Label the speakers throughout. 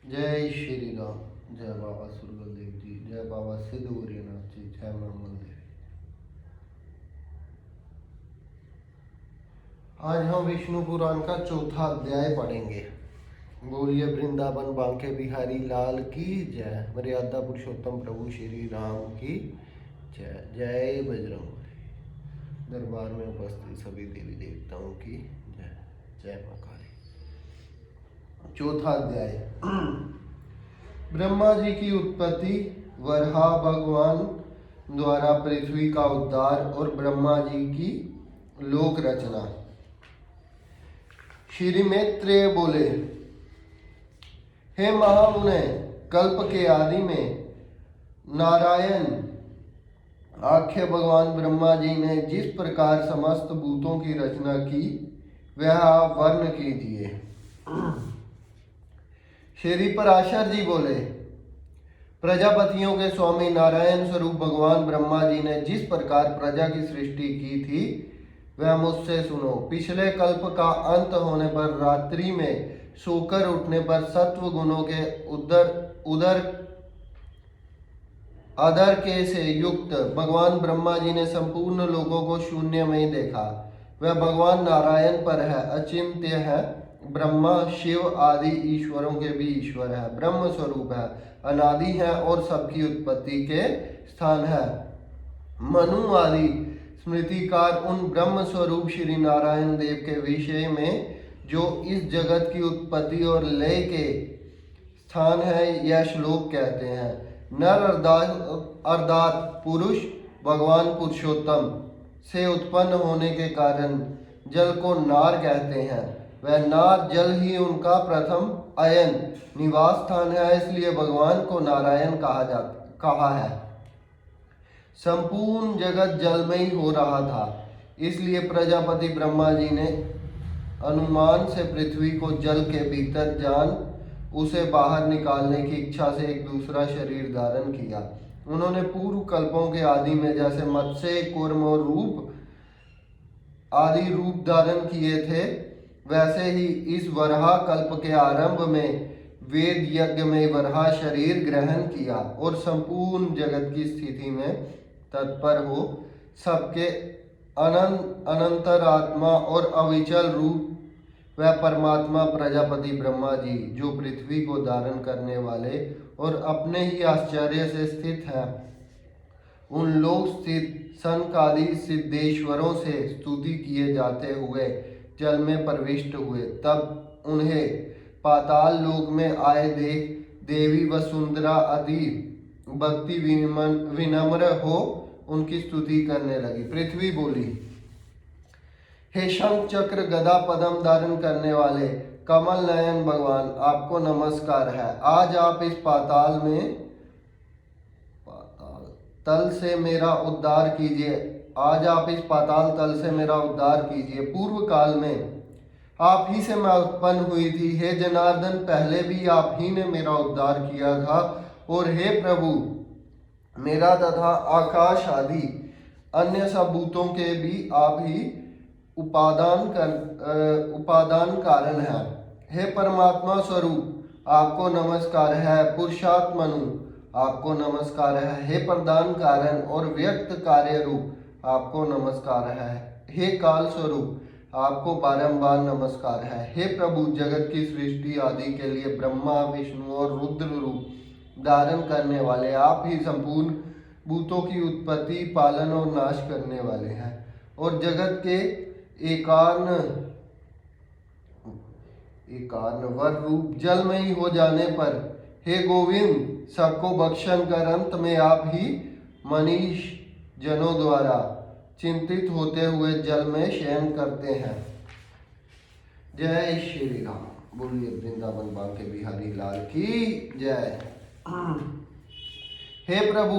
Speaker 1: जय श्री राम। जय बाबा सुरगल जी। जय बाबा सिद्ध गौरीनाथ जी। जय मामल देवी। आज हम विष्णु पुराण का चौथा अध्याय पढ़ेंगे। बोलिए वृंदावन बांके बिहारी लाल की जय। मर्यादा पुरुषोत्तम प्रभु श्री राम की जय। जय बजरंग। दरबार में उपस्थित सभी देवी देवताओं की जय। जय मां काली। चौथा अध्याय। ब्रह्मा जी की उत्पत्ति, वराह भगवान द्वारा पृथ्वी का उद्धार और ब्रह्मा जी की लोक रचना। श्री मैत्रेय बोले, हे महामुने, कल्प के आदि में नारायण आख्य भगवान ब्रह्मा जी ने जिस प्रकार समस्त भूतों की रचना की वह आप वर्ण कीजिए। श्री पराशर जी बोले, प्रजापतियों के स्वामी नारायण स्वरूप भगवान ब्रह्मा जी ने जिस प्रकार प्रजा की सृष्टि की थी वह मुझसे सुनो। पिछले कल्प का अंत होने पर रात्रि में सोकर उठने पर सत्व गुणों के आदर के से युक्त भगवान ब्रह्मा जी ने संपूर्ण लोगों को शून्य में ही देखा। वह भगवान नारायण पर है, अचिंत्य है, ब्रह्मा शिव आदि ईश्वरों के भी ईश्वर है, ब्रह्म स्वरूप है, अनादि है और सबकी उत्पत्ति के स्थान है। मनु आदि स्मृतिकार उन ब्रह्म स्वरूप श्री नारायण देव के विषय में जो इस जगत की उत्पत्ति और लय के स्थान है यह श्लोक कहते हैं। नर अर्थात पुरुष भगवान पुरुषोत्तम से उत्पन्न होने के कारण जल को नार कहते हैं। वह नार जल ही उनका प्रथम अयन निवास स्थान है, इसलिए भगवान को नारायण कहा है। संपूर्ण जगत जल में ही हो रहा था, इसलिए प्रजापति ब्रह्मा जी ने अनुमान से पृथ्वी को जल के भीतर जान उसे बाहर निकालने की इच्छा से एक दूसरा शरीर धारण किया। उन्होंने पूर्व कल्पों के आदि में जैसे मत्स्य, कूर्म और रूप आदि रूप धारण किए थे, वैसे ही इस वराह कल्प के आरंभ में वेद यज्ञ में वराह शरीर ग्रहण किया और संपूर्ण जगत की स्थिति में तत्पर हो सबके अनंतर आत्मा और अविचल रूप वह परमात्मा प्रजापति ब्रह्मा जी जो पृथ्वी को धारण करने वाले और अपने ही आश्चर्य से स्थित है, उन लोक स्थित सनकादि सिद्धेश्वरों से स्तुति किए जाते हुए जल में प्रविष्ट हुए। तब उन्हें पाताल लोक में आए देख देवी वसुंधरा आदि भक्ति विनम्र हो उनकी स्तुति करने लगी। पृथ्वी बोली, हे शंख चक्र गदा पद्म धारण करने वाले कमल नयन भगवान, आपको नमस्कार है। आज आप इस पाताल तल से मेरा उद्धार कीजिए। आज आप इस पाताल तल से मेरा उद्धार कीजिए। पूर्व काल में आप ही से मैं उत्पन्न हुई थी। हे जनार्दन, पहले भी आप ही ने मेरा उद्धार किया था। और हे प्रभु, मेरा तथा आकाश आदि अन्य सब भूतों के भी आप ही उपादान कारण है। हे परमात्मा स्वरूप, आपको नमस्कार है। पुरुषात्मनु, आपको नमस्कार है। हे प्रदान कारण और व्यक्त कार्य रूप, आपको नमस्कार है। हे काल स्वरूप, आपको बारंबार नमस्कार है। हे प्रभु, जगत की सृष्टि आदि के लिए ब्रह्मा विष्णु और रुद्र रूप धारण करने वाले आप ही संपूर्ण भूतों की उत्पत्ति, पालन और नाश करने वाले हैं। और जगत के एकार्ण वर रूप जल में ही हो जाने पर हे गोविंद, सबको बख्शन कर अंत में आप ही मनीष जनों द्वारा चिंतित होते हुए जल में शयन करते हैं। जय श्री राम। बोलिए वृंदावन बांके बिहारी लाल की जय। हे प्रभु,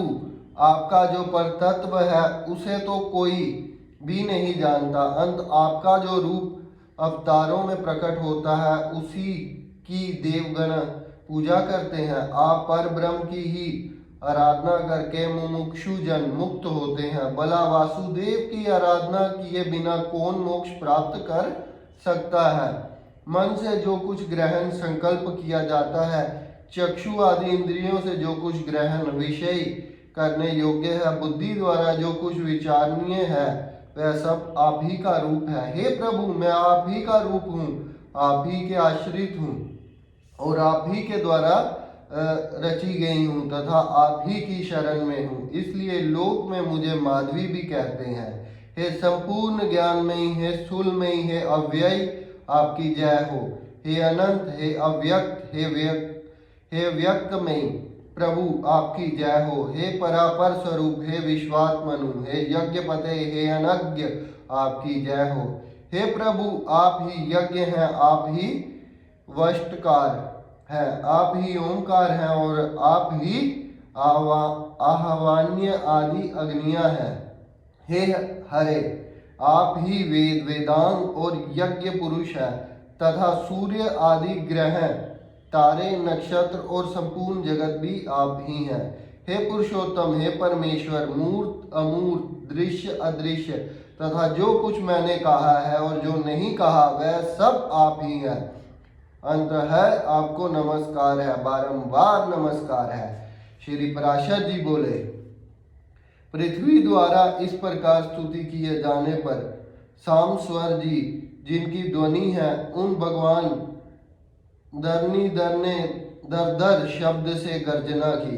Speaker 1: आपका जो परतत्व है उसे तो कोई भी नहीं जानता। अंत आपका जो रूप अवतारों में प्रकट होता है उसी की देवगण पूजा करते हैं। आप पर ब्रह्म की ही आराधना करके मुमुक्षु जन मुक्त होते हैं। भला वासुदेव की आराधना किए बिना कौन मोक्ष प्राप्त कर सकता है? मन से जो कुछ ग्रहण संकल्प किया जाता है चक्षु आदि इंद्रियों से जो कुछ ग्रहण विषय करने योग्य है, बुद्धि द्वारा जो कुछ विचारणीय है, वह सब आप ही का रूप है। हे प्रभु, मैं आप ही का रूप हूँ, आप ही के आश्रित हूँ और आप ही के द्वारा रची गई हूँ तथा आप ही की शरण में हूँ। इसलिए लोक में मुझे माधवी भी कहते हैं। हे संपूर्ण ज्ञान में ही, हे स्थूल में ही, हे अव्यय, आपकी जय हो। हे अनंत, हे अव्यक्त, हे व्यक्त में प्रभु, आपकी जय हो। हे परापर स्वरूप, हे विश्वात्मनु, हे यज्ञपते, हे अनज्ञ, आपकी जय हो। हे प्रभु, आप ही यज्ञ हैं, आप ही वष्टकार है, आप ही ओंकार हैं और आप ही आहवान्य आदि अग्नियां हैं। हे हरे, आप ही वेद, वेदांग और यज्ञ पुरुष है तथा सूर्य आदि ग्रह, तारे, नक्षत्र और संपूर्ण जगत भी आप ही हैं। हे पुरुषोत्तम, हे परमेश्वर, मूर्त अमूर्त, दृश्य अदृश्य तथा जो कुछ मैंने कहा है और जो नहीं कहा वह सब आप ही हैं। अंत है, आपको नमस्कार है, बारंबार नमस्कार है। श्री पराशर जी बोले, पृथ्वी द्वारा इस प्रकार स्तुति किए जाने पर साम स्वर जी, जिनकी ध्वनि है, उन भगवान दर दर शब्द से गर्जना की।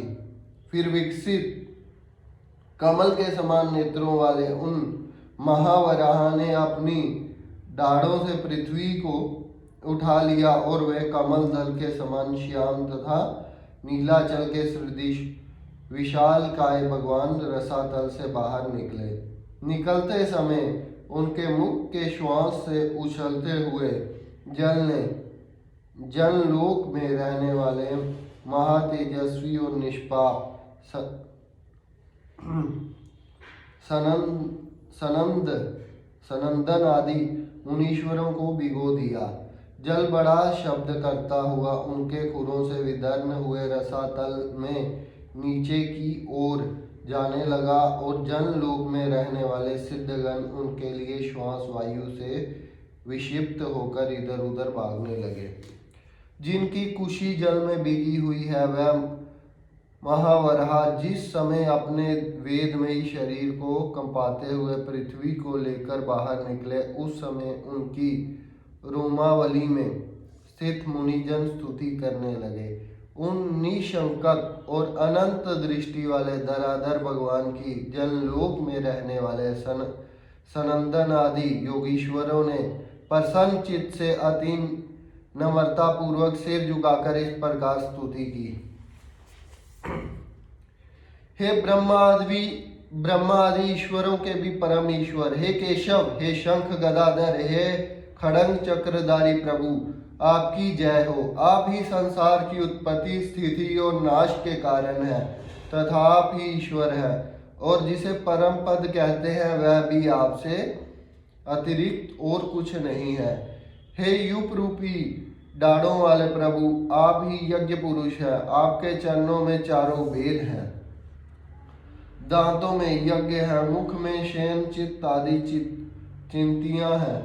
Speaker 1: फिर विकसित कमल के समान नेत्रों वाले उन महावराह ने अपनी डाढ़ों से पृथ्वी को उठा लिया और वे कमल दल के समान श्याम तथा नीलाचल के सदृश विशाल काय भगवान रसातल से बाहर निकले। निकलते समय उनके मुख के श्वास से उछलते हुए जल ने जनलोक में रहने वाले महातेजस्वी और निष्पाप सनंदन आदि मुनीश्वरों को भिगो दिया। जल बड़ा शब्द करता हुआ उनके खुरों से विदर्ण हुए रसातल में नीचे की ओर जाने लगा और जनलोक में रहने वाले सिद्धगण उनके लिए श्वास वायु से विक्षिप्त होकर इधर उधर भागने लगे। जिनकी कुशी जल में भीगी हुई है, वह महावराह जिस समय अपने वेदमयी शरीर को कंपाते हुए पृथ्वी को लेकर बाहर निकले, उस समय उनकी रोमावली में स्थित मुनिजन स्तुति करने लगे। उन निशंकक और अनंत दृष्टि वाले धराधर भगवान की जनलोक में रहने वाले सनंदन आदि योगीश्वरों ने प्रसन्न चित्त से अति नम्रता पूर्वक सिर झुकाकर इस प्रकार स्तुति की। हे ब्रह्मा आदि ईश्वरों के भी परम ईश्वर, हे केशव, हे शंख गदाधर, हे खड़ंग चक्रधारी प्रभु, आपकी जय हो। आप ही संसार की उत्पत्ति, स्थिति और नाश के कारण है तथा आप ही ईश्वर है और जिसे परम पद कहते हैं वह भी आपसे अतिरिक्त और कुछ नहीं है। हे युप रूपी डाढ़ों वाले प्रभु, आप ही यज्ञ पुरुष है। आपके चरणों में चारों वेद हैं, दांतों में यज्ञ है, मुख में शेन चित्त आदि चिंतियां हैं।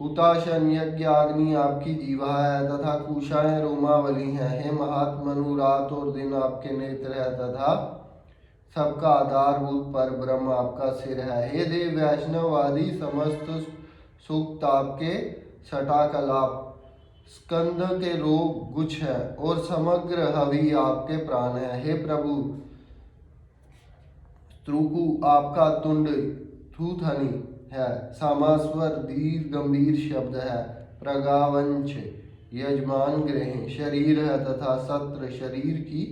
Speaker 1: हुताशन यज्ञ अग्नि आपकी जीवा है तथा कुशाएं रोमावली हैं। हे महात्मनु, रात और दिन आपके नेत्र है तथा सबका आधारभूत पर ब्रह्म आपका सिर है। हे देव वैष्णव आदि समस्त सूक्त आपके छटाकलाप स्कंद के रोग गुच्छ है और समग्र हवि आपके प्राण है। हे प्रभु त्रुकु आपका तुंड थूथनी है। सामास्वर दीर्घ गंभीर शब्द है। प्रगावंश यजमान ग्रह शरीर है तथा सत्र शरीर की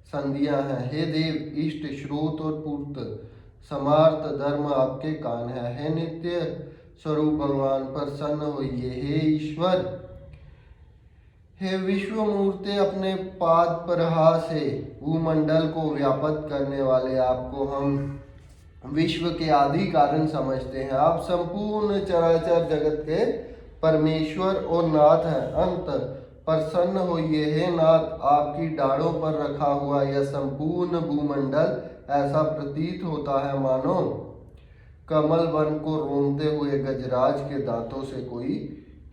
Speaker 1: संधियां हैं। हे देव इष्ट श्रोत और पूर्त समार्थ धर्म आपके कान है। हे नित्य स्वरूप भगवान प्रसन्न होइए। हे ईश्वर, हे विश्व मूर्ते, अपने पाद प्रहार से भूमंडल को व्याप्त करने वाले आपको हम विश्व के आदि कारण समझते हैं। आप संपूर्ण चराचर जगत के परमेश्वर और नाथ हैं। अंत प्रसन्न होइए। हे नाथ, आपकी डाढ़ों पर रखा हुआ यह संपूर्ण भूमंडल ऐसा प्रतीत होता है मानो कमल वन को रोंदते हुए गजराज के दांतों से कोई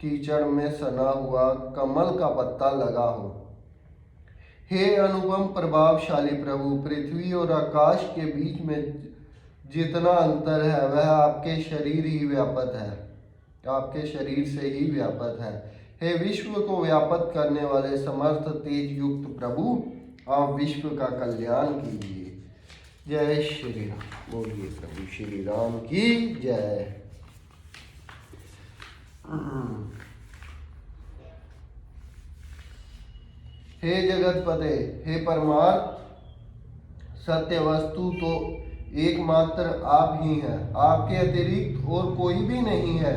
Speaker 1: कीचड़ में सना हुआ कमल का पत्ता लगा हो। हे अनुपम प्रभावशाली प्रभु, पृथ्वी और आकाश के बीच में जितना अंतर है वह आपके शरीर ही व्यापक है, आपके शरीर से ही व्यापक है। हे विश्व को व्यापक करने वाले समर्थ तेज युक्त प्रभु, आप विश्व का कल्याण कीजिए। जय श्री राम। बोलिए प्रभु श्री राम की जय। हे जगतपते, हे परमार्थ सत्य वस्तु तो एकमात्र आप ही हैं, आपके अतिरिक्त और कोई भी नहीं है।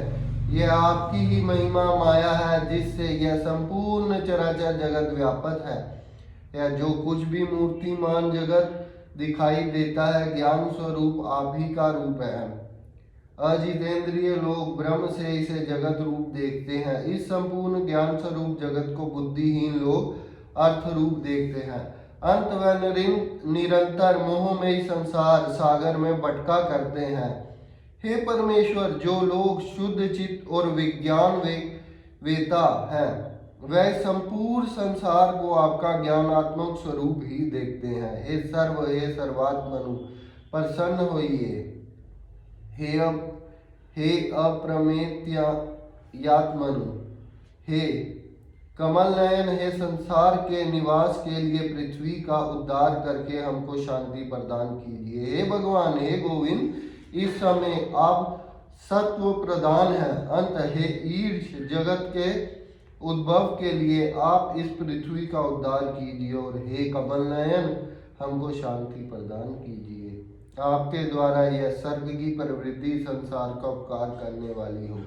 Speaker 1: यह आपकी ही महिमा माया है जिससे यह संपूर्ण चराचर जगत व्यापक है। यह जो कुछ भी मूर्तिमान जगत दिखाई देता है ज्ञान स्वरूप आप ही का रूप है। अजितेंद्रिय लोग ब्रह्म से इसे जगत रूप देखते हैं। इस संपूर्ण ज्ञान स्वरूप जगत को बुद्धिहीन लोग अर्थ रूप देखते हैं। अंत व निरंतर मोहमयी संसार सागर में भटका करते हैं। हे परमेश्वर, जो लोग शुद्ध चित्त और विज्ञान वेता हैं वह संपूर्ण संसार को आपका ज्ञानात्मक स्वरूप ही देखते हैं। हे सर्वात्मनु प्रसन्न होइए। हे अप्रमेत्यात्मनु, हे कमल नयन, हे संसार के निवास के लिए पृथ्वी का उद्धार करके हमको शांति प्रदान कीजिए। हे भगवान, हे गोविंद, इस समय आप सत्व प्रदान है। अंत हे ईश जगत के उद्भव के लिए आप इस पृथ्वी का उद्धार कीजिए। और हे कमल नयन, हमको शांति प्रदान कीजिए। आपके द्वारा यह सर्ग की प्रवृत्ति संसार का उपकार करने वाली हो।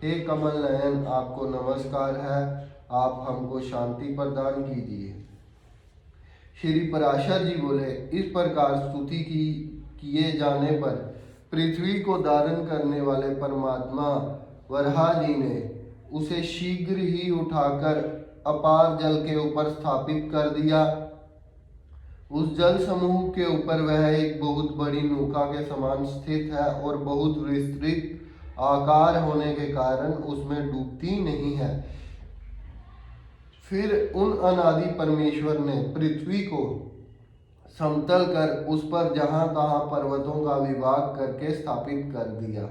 Speaker 1: हे कमल नयन, आपको नमस्कार है, आप हमको शांति प्रदान कीजिए। श्री पराशर जी बोले, इस प्रकार स्तुति किए जाने पर पृथ्वी को धारण करने वाले परमात्मा वराह जी ने उसे शीघ्र ही उठाकर अपार जल के ऊपर स्थापित कर दिया। उस जल समूह के ऊपर वह एक बहुत बड़ी नौका के समान स्थित है और बहुत विस्तृत आकार होने के कारण उसमें डूबती नहीं है। फिर उन अनादि परमेश्वर ने पृथ्वी को समतल कर उस पर जहां तहां पर्वतों का विभाग करके स्थापित कर दिया।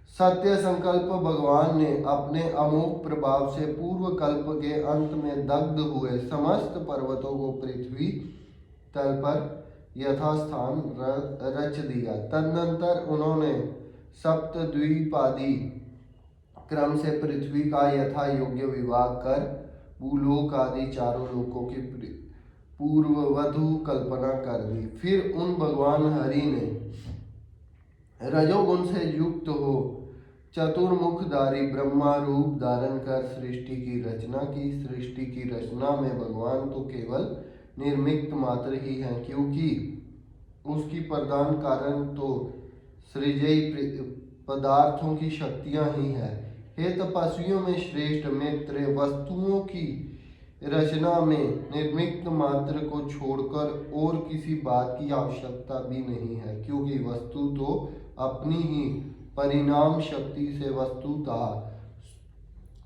Speaker 1: सत्य संकल्प भगवान ने अपने अमोघ प्रभाव से पूर्व कल्प के अंत में दग्ध हुए समस्त पर्वतों को पृथ्वी तल पर यथास्थान रच दिया। तदनंतर उन्होंने सप्तद्वीपादि क्रम से पृथ्वी का यथा योग्य विभाग कर भूलोक आदि चारों लोकों की पूर्ववधु कल्पना कर दी। फिर उन भगवान हरि ने रजोगुण से युक्त हो चतुर्मुखधारी ब्रह्मा रूप धारण कर सृष्टि की रचना की। सृष्टि की रचना में भगवान तो केवल निर्मित मात्र ही हैं, क्योंकि उसकी प्रधान कारण तो सृजयी पदार्थों की शक्तियां ही है। हे तपस्वियों में श्रेष्ठ मित्र, वस्तुओं की रचना में निर्मित मात्र को छोड़कर और किसी बात की आवश्यकता भी नहीं है, क्योंकि वस्तु तो अपनी ही परिणाम शक्ति से वस्तुतः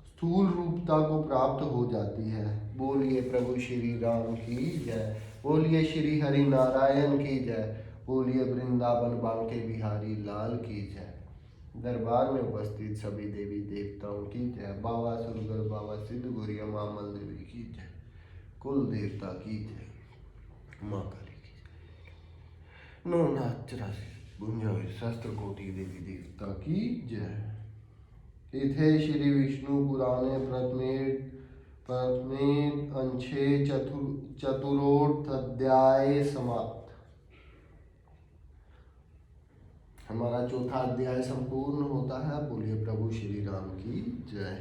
Speaker 1: स्थूल रूपता को प्राप्त हो जाती है। बोलिए प्रभु श्री राम की जय। बोलिए श्री हरि नारायण की जय। बोलिए वृंदावन बांके बिहारी लाल की जय। दरबार में उपस्थित सभी देवी देवताओं की जय। बाबा सुरगर, बाबा सिद्ध गौरिया, माँ मल देवी की जय। कुल देवता की जय। माँ काली की जय। नौ नाथ 84 सहस्त्र कोटि देवी देवता की जय। इथे श्री विष्णु पुराणे प्रथमे अंशे चतुर्थोध्याय समाप्त। हमारा चौथा अध्याय संपूर्ण होता है। बोलिए प्रभु श्री राम की जय।